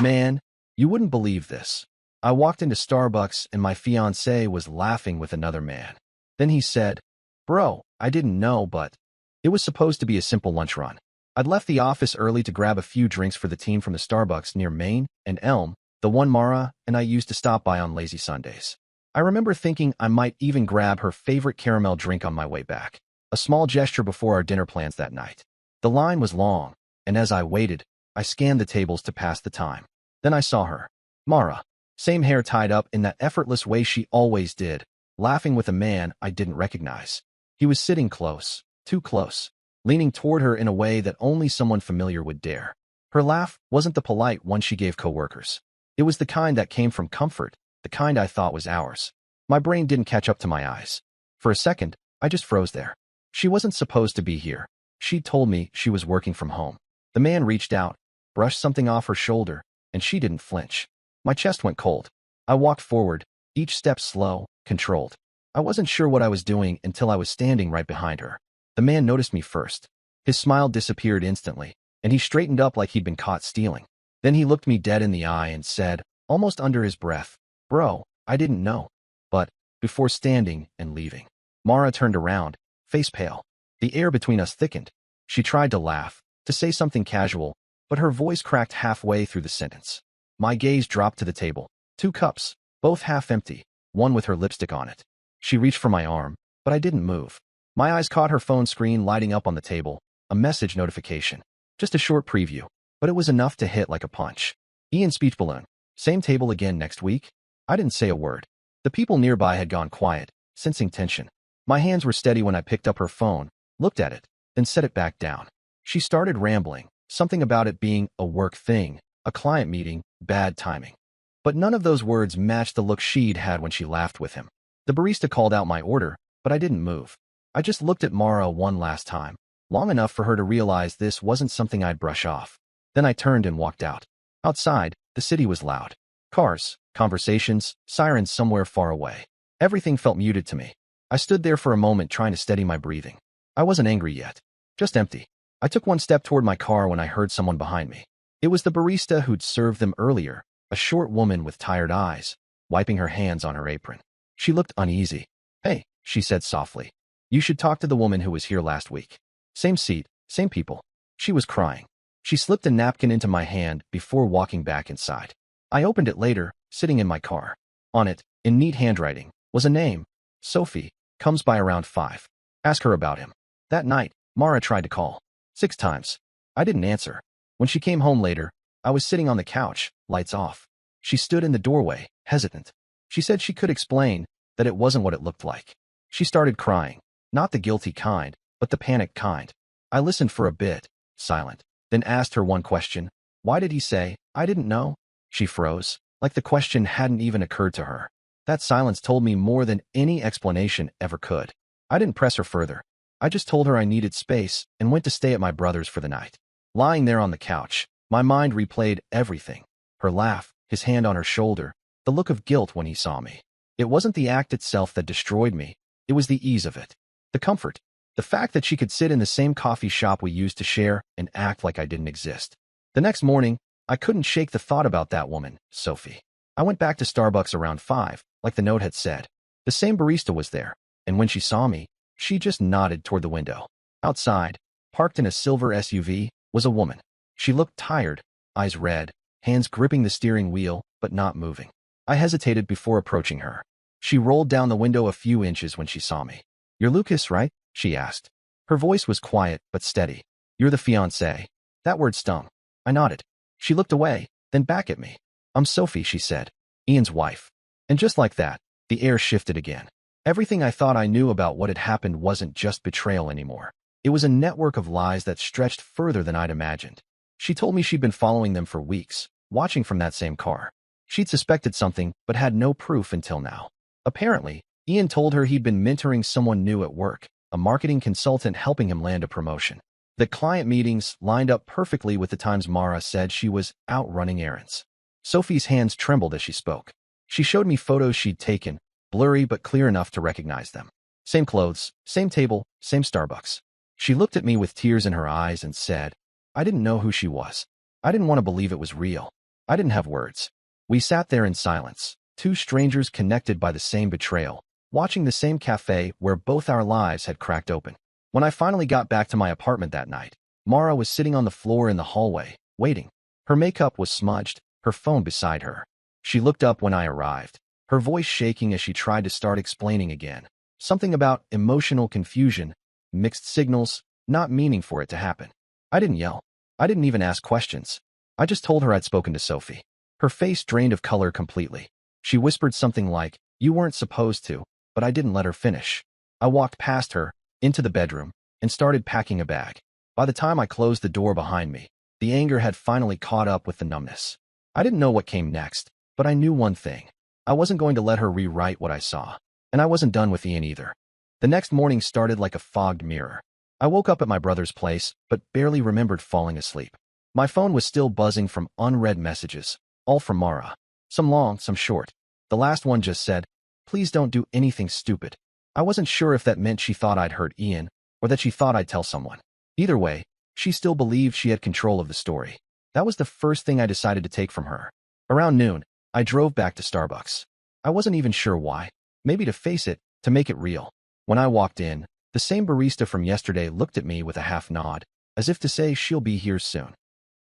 Man, you wouldn't believe this. I walked into Starbucks and my fiancé was laughing with another man. Then he said, "Bro, I didn't know, but..." It was supposed to be a simple lunch run. I'd left the office early to grab a few drinks for the team from the Starbucks near Main and Elm, the one Mara and I used to stop by on lazy Sundays. I remember thinking I might even grab her favorite caramel drink on my way back, a small gesture before our dinner plans that night. The line was long, and as I waited, I scanned the tables to pass the time. Then I saw her, Mara, same hair tied up in that effortless way she always did, laughing with a man I didn't recognize. He was sitting close, too close, leaning toward her in a way that only someone familiar would dare. Her laugh wasn't the polite one she gave coworkers. It was the kind that came from comfort, the kind I thought was ours. My brain didn't catch up to my eyes. For a second, I just froze there. She wasn't supposed to be here. She'd told me she was working from home. The man reached out, brushed something off her shoulder, and she didn't flinch. My chest went cold. I walked forward, each step slow, controlled. I wasn't sure what I was doing until I was standing right behind her. The man noticed me first. His smile disappeared instantly, and he straightened up like he'd been caught stealing. Then he looked me dead in the eye and said, almost under his breath, "Bro, I didn't know." But, before standing and leaving, Mara turned around, face pale. The air between us thickened. She tried to laugh, to say something casual, but her voice cracked halfway through the sentence. My gaze dropped to the table. 2 cups, both half empty, one with her lipstick on it. She reached for my arm, but I didn't move. My eyes caught her phone screen lighting up on the table, a message notification. Just a short preview, but it was enough to hit like a punch. Ian speech balloon. Same table again next week? I didn't say a word. The people nearby had gone quiet, sensing tension. My hands were steady when I picked up her phone, looked at it, then set it back down. She started rambling, something about it being a work thing, a client meeting, bad timing. But none of those words matched the look she'd had when she laughed with him. The barista called out my order, but I didn't move. I just looked at Mara one last time, long enough for her to realize this wasn't something I'd brush off. Then I turned and walked out. Outside, the city was loud. Cars, conversations, sirens somewhere far away. Everything felt muted to me. I stood there for a moment trying to steady my breathing. I wasn't angry yet, just empty. I took one step toward my car when I heard someone behind me. It was the barista who'd served them earlier, a short woman with tired eyes, wiping her hands on her apron. She looked uneasy. "Hey," she said softly. "You should talk to the woman who was here last week. Same seat, same people." She was crying. She slipped a napkin into my hand before walking back inside. I opened it later, sitting in my car. On it, in neat handwriting, was a name. Sophie, comes by around 5. Ask her about him. That night, Mara tried to call. 6 times. I didn't answer. When she came home later, I was sitting on the couch, lights off. She stood in the doorway, hesitant. She said she could explain that it wasn't what it looked like. She started crying, not the guilty kind, but the panicked kind. I listened for a bit, silent, then asked her one question. "Why did he say, I didn't know?" She froze, like the question hadn't even occurred to her. That silence told me more than any explanation ever could. I didn't press her further. I just told her I needed space and went to stay at my brother's for the night. Lying there on the couch, my mind replayed everything. Her laugh, his hand on her shoulder, the look of guilt when he saw me. It wasn't the act itself that destroyed me. It was the ease of it. The comfort. The fact that she could sit in the same coffee shop we used to share and act like I didn't exist. The next morning, I couldn't shake the thought about that woman, Sophie. I went back to Starbucks around 5, like the note had said. The same barista was there, and when she saw me, she just nodded toward the window. Outside, parked in a silver SUV, was a woman. She looked tired, eyes red, hands gripping the steering wheel, but not moving. I hesitated before approaching her. She rolled down the window a few inches when she saw me. "You're Lucas, right?" she asked. Her voice was quiet but steady. "You're the fiancé." That word stung. I nodded. She looked away, then back at me. "I'm Sophie," she said. "Ian's wife." And just like that, the air shifted again. Everything I thought I knew about what had happened wasn't just betrayal anymore. It was a network of lies that stretched further than I'd imagined. She told me she'd been following them for weeks, watching from that same car. She'd suspected something, but had no proof until now. Apparently, Ian told her he'd been mentoring someone new at work, a marketing consultant helping him land a promotion. The client meetings lined up perfectly with the times Mara said she was out running errands. Sophie's hands trembled as she spoke. She showed me photos she'd taken, blurry but clear enough to recognize them. Same clothes, same table, same Starbucks. She looked at me with tears in her eyes and said, "I didn't know who she was. I didn't want to believe it was real." I didn't have words. We sat there in silence, two strangers connected by the same betrayal, watching the same cafe where both our lives had cracked open. When I finally got back to my apartment that night, Mara was sitting on the floor in the hallway, waiting. Her makeup was smudged, her phone beside her. She looked up when I arrived, her voice shaking as she tried to start explaining again. Something about emotional confusion, mixed signals, not meaning for it to happen. I didn't yell. I didn't even ask questions. I just told her I'd spoken to Sophie. Her face drained of color completely. She whispered something like, "You weren't supposed to," but I didn't let her finish. I walked past her, into the bedroom, and started packing a bag. By the time I closed the door behind me, the anger had finally caught up with the numbness. I didn't know what came next, but I knew one thing. I wasn't going to let her rewrite what I saw. And I wasn't done with Ian either. The next morning started like a fogged mirror. I woke up at my brother's place, but barely remembered falling asleep. My phone was still buzzing from unread messages, all from Mara. Some long, some short. The last one just said, "Please don't do anything stupid." I wasn't sure if that meant she thought I'd hurt Ian, or that she thought I'd tell someone. Either way, she still believed she had control of the story. That was the first thing I decided to take from her. Around noon, I drove back to Starbucks. I wasn't even sure why. Maybe to face it, to make it real. When I walked in, the same barista from yesterday looked at me with a half nod, as if to say she'll be here soon.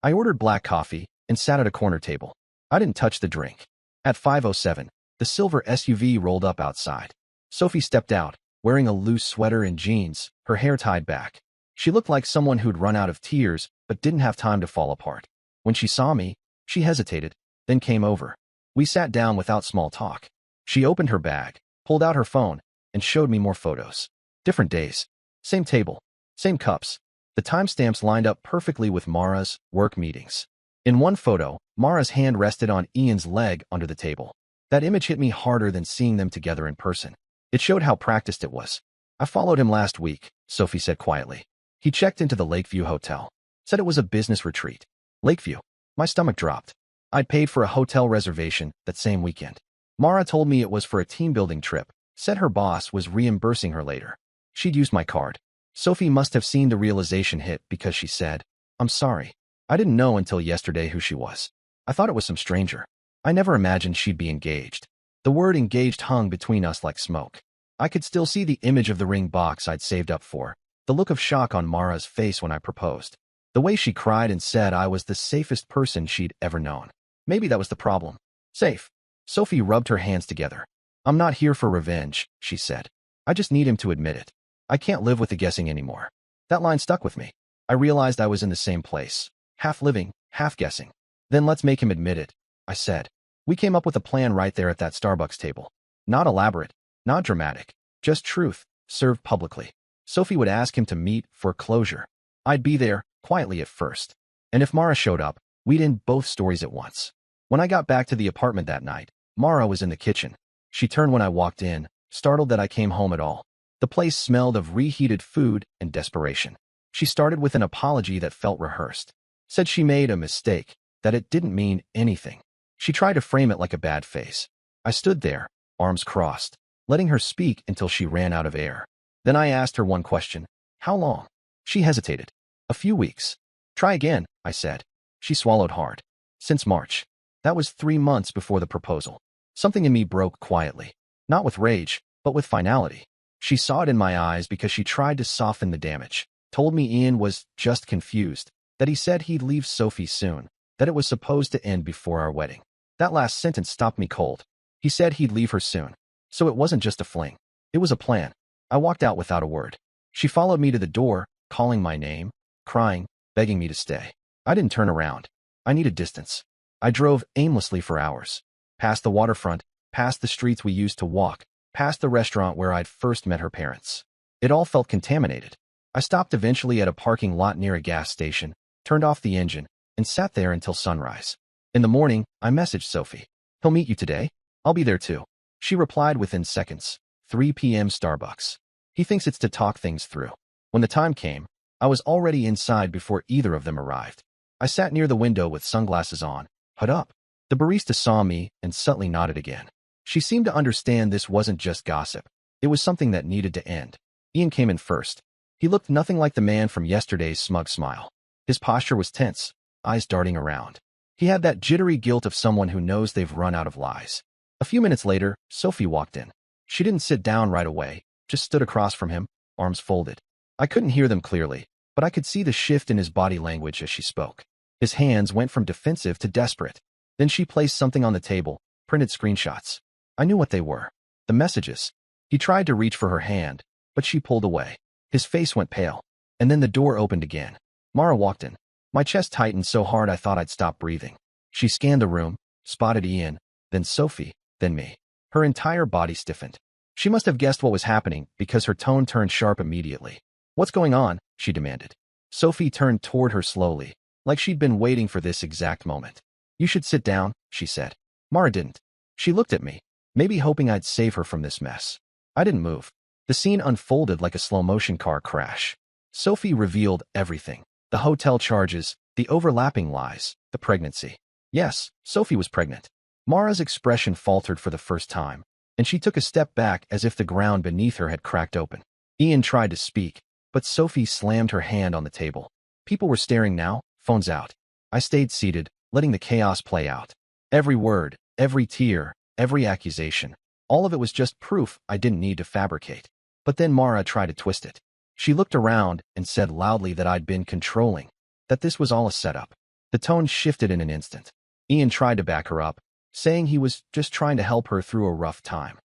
I ordered black coffee and sat at a corner table. I didn't touch the drink. At 5:07, the silver SUV rolled up outside. Sophie stepped out, wearing a loose sweater and jeans, her hair tied back. She looked like someone who'd run out of tears but didn't have time to fall apart. When she saw me, she hesitated, then came over. We sat down without small talk. She opened her bag, pulled out her phone, and showed me more photos. Different days. Same table. Same cups. The timestamps lined up perfectly with Mara's work meetings. In one photo, Mara's hand rested on Ian's leg under the table. That image hit me harder than seeing them together in person. It showed how practiced it was. "I followed him last week," Sophie said quietly. "He checked into the Lakeview Hotel. Said it was a business retreat." Lakeview. My stomach dropped. I'd paid for a hotel reservation that same weekend. Mara told me it was for a team-building trip, said her boss was reimbursing her later. She'd used my card. Sophie must have seen the realization hit because she said, "I'm sorry. I didn't know until yesterday who she was. I thought it was some stranger. I never imagined she'd be engaged." The word engaged hung between us like smoke. I could still see the image of the ring box I'd saved up for, the look of shock on Mara's face when I proposed. The way she cried and said I was the safest person she'd ever known. Maybe that was the problem. Safe. Sophie rubbed her hands together. "I'm not here for revenge," she said. "I just need him to admit it. I can't live with the guessing anymore." That line stuck with me. I realized I was in the same place, half living, half guessing. "Then let's make him admit it," I said. We came up with a plan right there at that Starbucks table. Not elaborate, not dramatic, just truth, served publicly. Sophie would ask him to meet for closure. I'd be there, quietly at first. And if Mara showed up, we'd end both stories at once. When I got back to the apartment that night, Mara was in the kitchen. She turned when I walked in, startled that I came home at all. The place smelled of reheated food and desperation. She started with an apology that felt rehearsed. Said she made a mistake, that it didn't mean anything. She tried to frame it like a bad face. I stood there, arms crossed, letting her speak until she ran out of air. Then I asked her one question. "How long?" She hesitated. "A few weeks." "Try again," I said. She swallowed hard. "Since March." That was 3 months before the proposal. Something in me broke quietly. Not with rage, but with finality. She saw it in my eyes because she tried to soften the damage. Told me Ian was just confused, that he said he'd leave Sophie soon, that it was supposed to end before our wedding. That last sentence stopped me cold. He said he'd leave her soon. So it wasn't just a fling. It was a plan. I walked out without a word. She followed me to the door, calling my name, crying, begging me to stay. I didn't turn around. I needed distance. I drove aimlessly for hours. Past the waterfront, past the streets we used to walk, past the restaurant where I'd first met her parents. It all felt contaminated. I stopped eventually at a parking lot near a gas station, turned off the engine, and sat there until sunrise. In the morning, I messaged Sophie. "He'll meet you today? I'll be there too." She replied within seconds. 3 p.m. Starbucks. He thinks it's to talk things through. When the time came, I was already inside before either of them arrived. I sat near the window with sunglasses on, hood up. The barista saw me and subtly nodded again. She seemed to understand this wasn't just gossip. It was something that needed to end. Ian came in first. He looked nothing like the man from yesterday's smug smile. His posture was tense, eyes darting around. He had that jittery guilt of someone who knows they've run out of lies. A few minutes later, Sophie walked in. She didn't sit down right away, just stood across from him, arms folded. I couldn't hear them clearly, but I could see the shift in his body language as she spoke. His hands went from defensive to desperate. Then she placed something on the table, printed screenshots. I knew what they were. The messages. He tried to reach for her hand, but she pulled away. His face went pale. And then the door opened again. Mara walked in. My chest tightened so hard I thought I'd stop breathing. She scanned the room, spotted Ian, then Sophie, then me. Her entire body stiffened. She must have guessed what was happening because her tone turned sharp immediately. What's going on? She demanded. Sophie turned toward her slowly, like she'd been waiting for this exact moment. You should sit down, she said. Mara didn't. She looked at me, maybe hoping I'd save her from this mess. I didn't move. The scene unfolded like a slow-motion car crash. Sophie revealed everything. The hotel charges, the overlapping lies, the pregnancy. Yes, Sophie was pregnant. Mara's expression faltered for the first time, and she took a step back as if the ground beneath her had cracked open. Ian tried to speak, but Sophie slammed her hand on the table. People were staring now, phones out. I stayed seated, letting the chaos play out. Every word, every tear, every accusation, all of it was just proof I didn't need to fabricate. But then Mara tried to twist it. She looked around and said loudly that I'd been controlling, that this was all a setup. The tone shifted in an instant. Ian tried to back her up, saying he was just trying to help her through a rough time.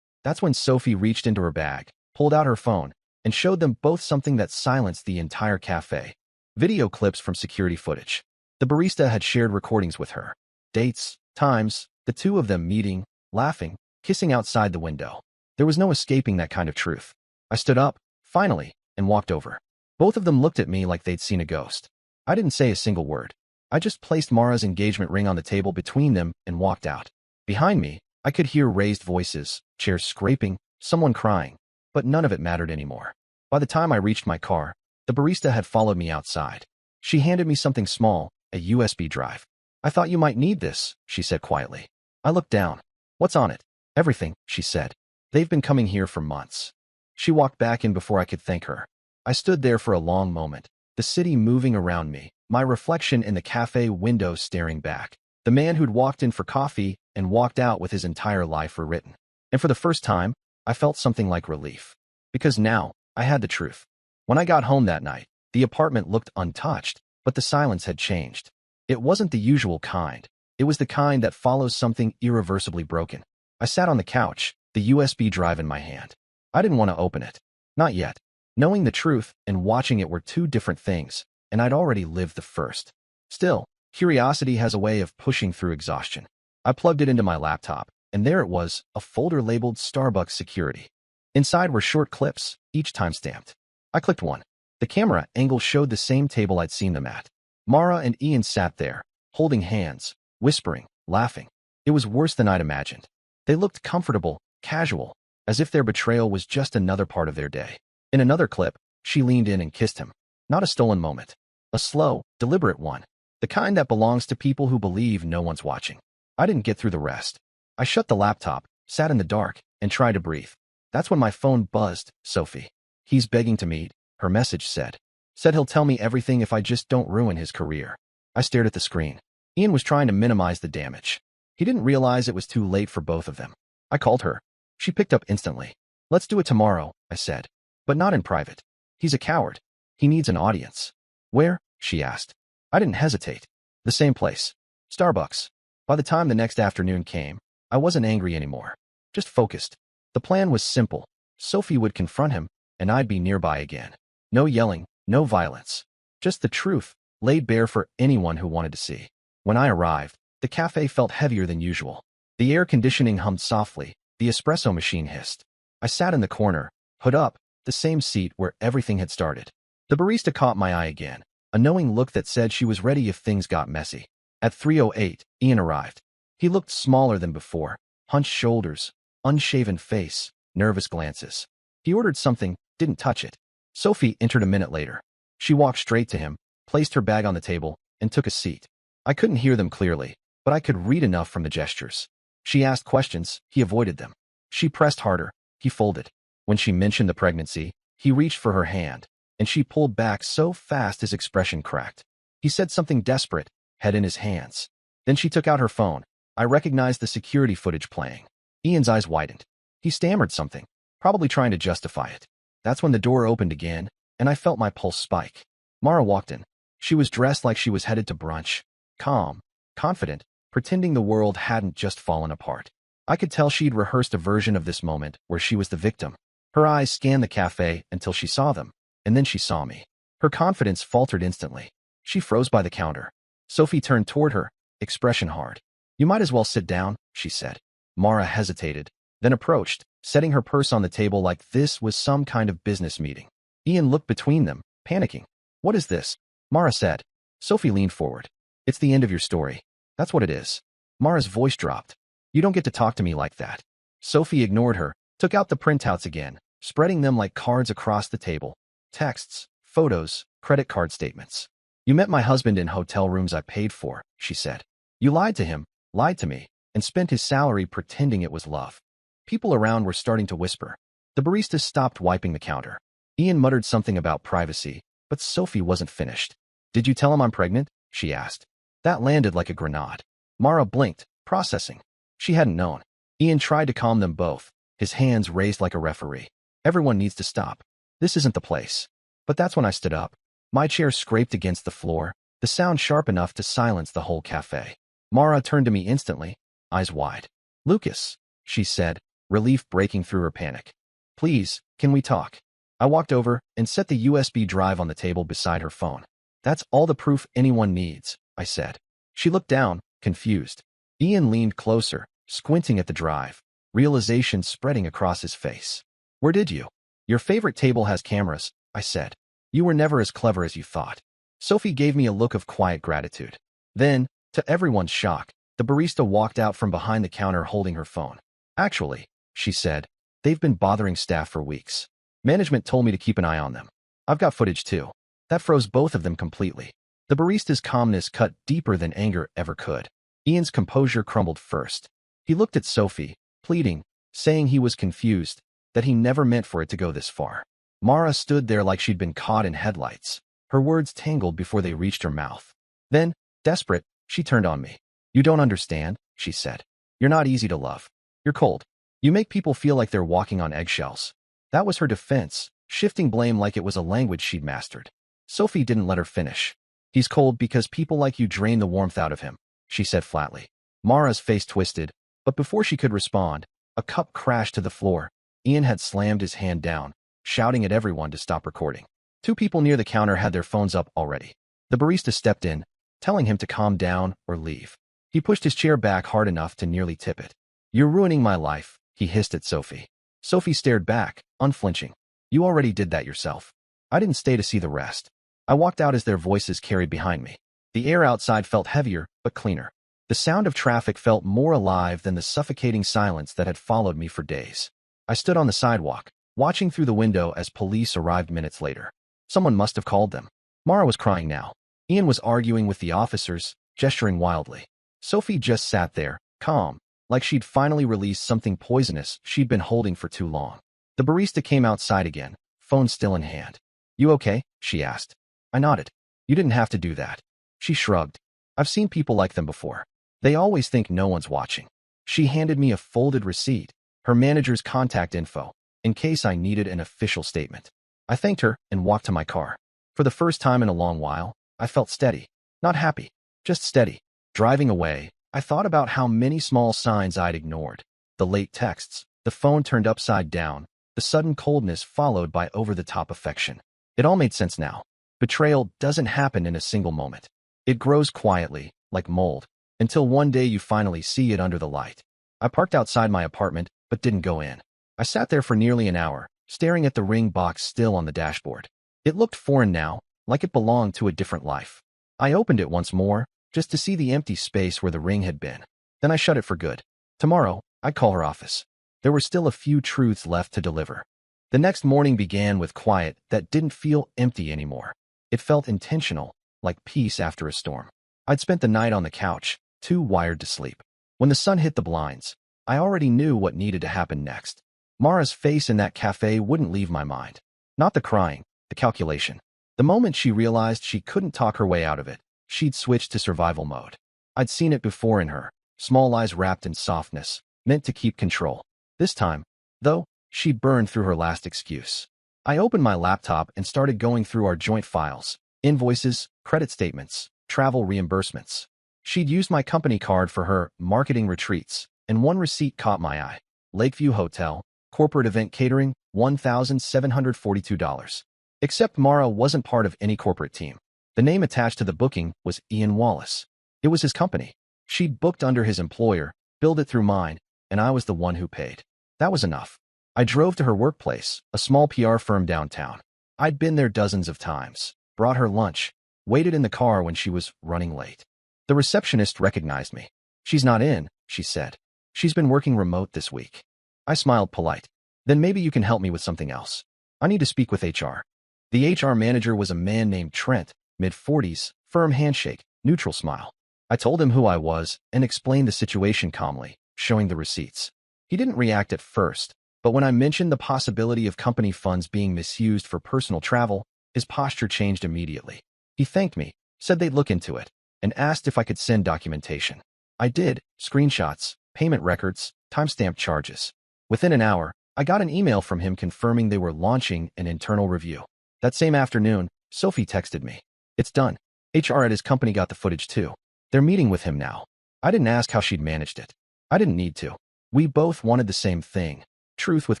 That's when Sophie reached into her bag, pulled out her phone, and showed them both something that silenced the entire cafe. Video clips from security footage. The barista had shared recordings with her. Dates, times, the two of them meeting, laughing, kissing outside the window. There was no escaping that kind of truth. I stood up, finally, and walked over. Both of them looked at me like they'd seen a ghost. I didn't say a single word. I just placed Mara's engagement ring on the table between them and walked out. Behind me, I could hear raised voices, chairs scraping, someone crying, but none of it mattered anymore. By the time I reached my car, the barista had followed me outside. She handed me something small, a USB drive. I thought you might need this, she said quietly. I looked down. What's on it? Everything, she said. They've been coming here for months. She walked back in before I could thank her. I stood there for a long moment, the city moving around me, my reflection in the cafe window staring back. The man who'd walked in for coffee and walked out with his entire life rewritten. And for the first time, I felt something like relief. Because now, I had the truth. When I got home that night, the apartment looked untouched, but the silence had changed. It wasn't the usual kind. It was the kind that follows something irreversibly broken. I sat on the couch, the USB drive in my hand. I didn't want to open it. Not yet. Knowing the truth and watching it were two different things, and I'd already lived the first. Still, curiosity has a way of pushing through exhaustion. I plugged it into my laptop, and there it was, a folder labeled Starbucks Security. Inside were short clips, each timestamped. I clicked one. The camera angle showed the same table I'd seen them at. Mara and Ian sat there, holding hands, whispering, laughing. It was worse than I'd imagined. They looked comfortable, casual, as if their betrayal was just another part of their day. In another clip, she leaned in and kissed him. Not a stolen moment. A slow, deliberate one. The kind that belongs to people who believe no one's watching. I didn't get through the rest. I shut the laptop, sat in the dark, and tried to breathe. That's when my phone buzzed. Sophie. He's begging to meet, her message said. Said he'll tell me everything if I just don't ruin his career. I stared at the screen. Ian was trying to minimize the damage. He didn't realize it was too late for both of them. I called her. She picked up instantly. Let's do it tomorrow, I said. But not in private. He's a coward. He needs an audience. Where? She asked. I didn't hesitate. The same place. Starbucks. By the time the next afternoon came, I wasn't angry anymore. Just focused. The plan was simple. Sophie would confront him, and I'd be nearby again. No yelling, no violence. Just the truth, laid bare for anyone who wanted to see. When I arrived, the cafe felt heavier than usual. The air conditioning hummed softly, the espresso machine hissed. I sat in the corner, hood up, the same seat where everything had started. The barista caught my eye again, a knowing look that said she was ready if things got messy. At 3:08, Ian arrived. He looked smaller than before, hunched shoulders, unshaven face, nervous glances. He ordered something, didn't touch it. Sophie entered a minute later. She walked straight to him, placed her bag on the table, and took a seat. I couldn't hear them clearly, but I could read enough from the gestures. She asked questions, he avoided them. She pressed harder, he folded. When she mentioned the pregnancy, he reached for her hand, and she pulled back so fast his expression cracked. He said something desperate, head in his hands. Then she took out her phone. I recognized the security footage playing. Ian's eyes widened. He stammered something, probably trying to justify it. That's when the door opened again, and I felt my pulse spike. Mara walked in. She was dressed like she was headed to brunch. Calm, confident, pretending the world hadn't just fallen apart. I could tell she'd rehearsed a version of this moment where she was the victim. Her eyes scanned the cafe until she saw them, and then she saw me. Her confidence faltered instantly. She froze by the counter. Sophie turned toward her, expression hard. "You might as well sit down," she said. Mara hesitated, then approached, setting her purse on the table like this was some kind of business meeting. Ian looked between them, panicking. "What is this?" Mara said. Sophie leaned forward. "It's the end of your story. That's what it is." Mara's voice dropped. "You don't get to talk to me like that." Sophie ignored her, took out the printouts again, spreading them like cards across the table. Texts, photos, credit card statements. "You met my husband in hotel rooms I paid for," she said. "You lied to him, lied to me, and spent his salary pretending it was love." People around were starting to whisper. The barista stopped wiping the counter. Ian muttered something about privacy, but Sophie wasn't finished. "Did you tell him I'm pregnant?" she asked. That landed like a grenade. Mara blinked, processing. She hadn't known. Ian tried to calm them both, his hands raised like a referee. "Everyone needs to stop. This isn't the place." But that's when I stood up. My chair scraped against the floor, the sound sharp enough to silence the whole cafe. Mara turned to me instantly, eyes wide. "Lucas," she said, relief breaking through her panic. "Please, can we talk?" I walked over and set the USB drive on the table beside her phone. "That's all the proof anyone needs," I said. She looked down, confused. Ian leaned closer, squinting at the drive, realization spreading across his face. "Where did you?" "Your favorite table has cameras," I said. "You were never as clever as you thought." Sophie gave me a look of quiet gratitude. Then, to everyone's shock, the barista walked out from behind the counter holding her phone. "Actually," she said, "they've been bothering staff for weeks. Management told me to keep an eye on them. I've got footage too." That froze both of them completely. The barista's calmness cut deeper than anger ever could. Ian's composure crumbled first. He looked at Sophie, pleading, saying he was confused, that he never meant for it to go this far. Mara stood there like she'd been caught in headlights. Her words tangled before they reached her mouth. Then, desperate, she turned on me. "You don't understand," she said. "You're not easy to love. You're cold. You make people feel like they're walking on eggshells." That was her defense, shifting blame like it was a language she'd mastered. Sophie didn't let her finish. "He's cold because people like you drain the warmth out of him," she said flatly. Mara's face twisted, but before she could respond, a cup crashed to the floor. Ian had slammed his hand down, shouting at everyone to stop recording. Two people near the counter had their phones up already. The barista stepped in, telling him to calm down or leave. He pushed his chair back hard enough to nearly tip it. "You're ruining my life," he hissed at Sophie. Sophie stared back, unflinching. "You already did that yourself." I didn't stay to see the rest. I walked out as their voices carried behind me. The air outside felt heavier, but cleaner. The sound of traffic felt more alive than the suffocating silence that had followed me for days. I stood on the sidewalk, watching through the window as police arrived minutes later. Someone must have called them. Mara was crying now. Ian was arguing with the officers, gesturing wildly. Sophie just sat there, calm, like she'd finally released something poisonous she'd been holding for too long. The barista came outside again, phone still in hand. "You okay?" she asked. I nodded. "You didn't have to do that." She shrugged. "I've seen people like them before. They always think no one's watching." She handed me a folded receipt, her manager's contact info, in case I needed an official statement. I thanked her and walked to my car. For the first time in a long while, I felt steady. Not happy, just steady. Driving away, I thought about how many small signs I'd ignored. The late texts, the phone turned upside down, the sudden coldness followed by over-the-top affection. It all made sense now. Betrayal doesn't happen in a single moment. It grows quietly, like mold, until one day you finally see it under the light. I parked outside my apartment, but didn't go in. I sat there for nearly an hour, staring at the ring box still on the dashboard. It looked foreign now, like it belonged to a different life. I opened it once more, just to see the empty space where the ring had been. Then I shut it for good. Tomorrow, I'd call her office. There were still a few truths left to deliver. The next morning began with quiet that didn't feel empty anymore. It felt intentional, like peace after a storm. I'd spent the night on the couch, too wired to sleep. When the sun hit the blinds, I already knew what needed to happen next. Mara's face in that cafe wouldn't leave my mind. Not the crying, the calculation. The moment she realized she couldn't talk her way out of it, she'd switched to survival mode. I'd seen it before in her. Small lies wrapped in softness, meant to keep control. This time, though, she'd burned through her last excuse. I opened my laptop and started going through our joint files, invoices, credit statements, travel reimbursements. She'd used my company card for her marketing retreats, and one receipt caught my eye. Lakeview Hotel, corporate event catering, $1,742. Except Mara wasn't part of any corporate team. The name attached to the booking was Ian Wallace. It was his company. She'd booked under his employer, billed it through mine, and I was the one who paid. That was enough. I drove to her workplace, a small PR firm downtown. I'd been there dozens of times, brought her lunch, waited in the car when she was running late. The receptionist recognized me. "She's not in," she said. "She's been working remote this week." I smiled polite. "Then maybe you can help me with something else. I need to speak with HR. The HR manager was a man named Trent, mid-40s, firm handshake, neutral smile. I told him who I was and explained the situation calmly, showing the receipts. He didn't react at first, but when I mentioned the possibility of company funds being misused for personal travel, his posture changed immediately. He thanked me, said they'd look into it, and asked if I could send documentation. I did, screenshots, payment records, timestamped charges. Within an hour, I got an email from him confirming they were launching an internal review. That same afternoon, Sophie texted me. "It's done. HR at his company got the footage too. They're meeting with him now." I didn't ask how she'd managed it. I didn't need to. We both wanted the same thing, truth with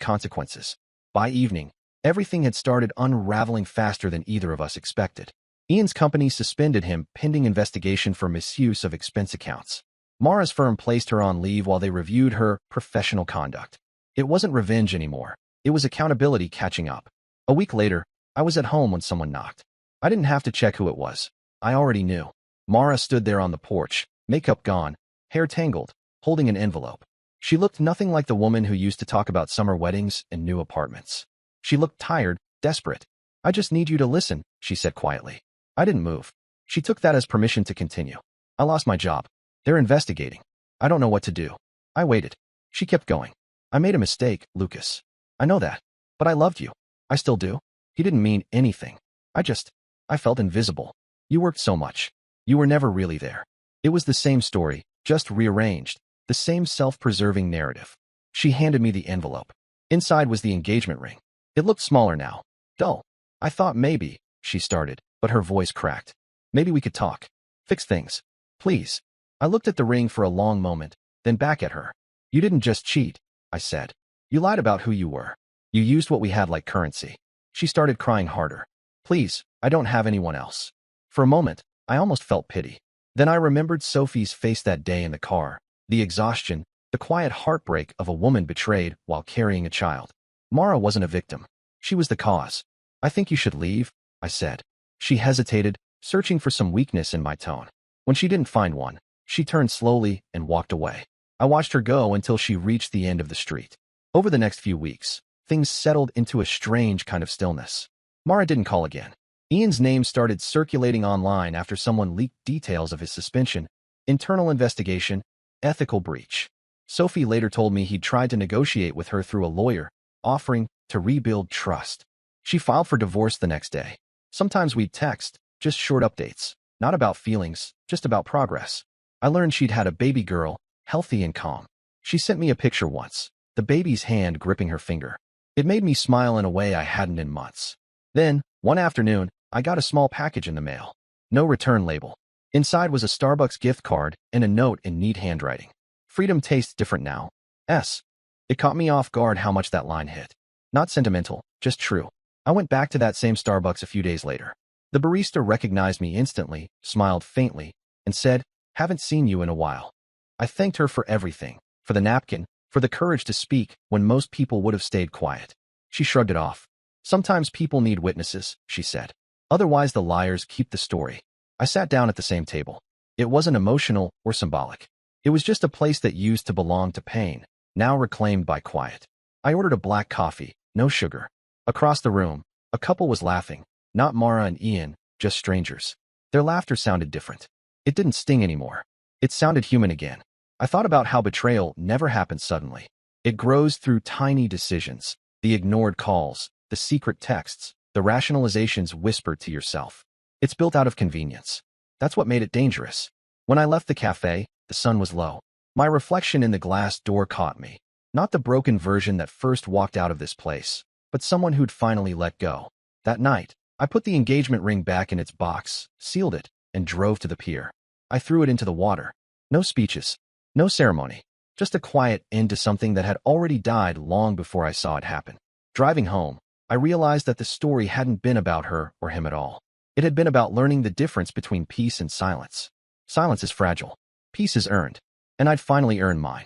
consequences. By evening, everything had started unraveling faster than either of us expected. Ian's company suspended him pending investigation for misuse of expense accounts. Mara's firm placed her on leave while they reviewed her professional conduct. It wasn't revenge anymore. It was accountability catching up. A week later, I was at home when someone knocked. I didn't have to check who it was. I already knew. Mara stood there on the porch, makeup gone, hair tangled, holding an envelope. She looked nothing like the woman who used to talk about summer weddings and new apartments. She looked tired, desperate. "I just need you to listen," she said quietly. I didn't move. She took that as permission to continue. "I lost my job. They're investigating. I don't know what to do." I waited. She kept going. "I made a mistake, Lucas. I know that. But I loved you. I still do." He didn't mean anything. I felt invisible. "You worked so much. You were never really there." It was the same story, just rearranged, the same self-preserving narrative. She handed me the envelope. Inside was the engagement ring. It looked smaller now. Dull. "I thought maybe," she started, but her voice cracked. "Maybe we could talk. Fix things. Please." I looked at the ring for a long moment, then back at her. "You didn't just cheat," I said. "You lied about who you were. You used what we had like currency." She started crying harder. "Please, I don't have anyone else." For a moment, I almost felt pity. Then I remembered Sophie's face that day in the car, the exhaustion, the quiet heartbreak of a woman betrayed while carrying a child. Mara wasn't a victim. She was the cause. "I think you should leave," I said. She hesitated, searching for some weakness in my tone. When she didn't find one, she turned slowly and walked away. I watched her go until she reached the end of the street. Over the next few weeks, things settled into a strange kind of stillness. Mara didn't call again. Ian's name started circulating online after someone leaked details of his suspension, internal investigation, ethical breach. Sophie later told me he'd tried to negotiate with her through a lawyer, offering to rebuild trust. She filed for divorce the next day. Sometimes we'd text, just short updates, not about feelings, just about progress. I learned she'd had a baby girl, healthy and calm. She sent me a picture once, the baby's hand gripping her finger. It made me smile in a way I hadn't in months. Then, one afternoon, I got a small package in the mail. No return label. Inside was a Starbucks gift card and a note in neat handwriting. "Freedom tastes different now. S." It caught me off guard how much that line hit. Not sentimental, just true. I went back to that same Starbucks a few days later. The barista recognized me instantly, smiled faintly, and said, "Haven't seen you in a while." I thanked her for everything, for the napkin, for the courage to speak when most people would have stayed quiet. She shrugged it off. "Sometimes people need witnesses," she said. "Otherwise the liars keep the story." I sat down at the same table. It wasn't emotional or symbolic. It was just a place that used to belong to pain, now reclaimed by quiet. I ordered a black coffee, no sugar. Across the room, a couple was laughing, not Mara and Ian, just strangers. Their laughter sounded different. It didn't sting anymore. It sounded human again. I thought about how betrayal never happens suddenly. It grows through tiny decisions, the ignored calls, the secret texts, the rationalizations whispered to yourself. It's built out of convenience. That's what made it dangerous. When I left the cafe, the sun was low. My reflection in the glass door caught me. Not the broken version that first walked out of this place, but someone who'd finally let go. That night, I put the engagement ring back in its box, sealed it, and drove to the pier. I threw it into the water. No speeches, no ceremony, just a quiet end to something that had already died long before I saw it happen. Driving home, I realized that the story hadn't been about her or him at all. It had been about learning the difference between peace and silence. Silence is fragile. Peace is earned. And I'd finally earned mine.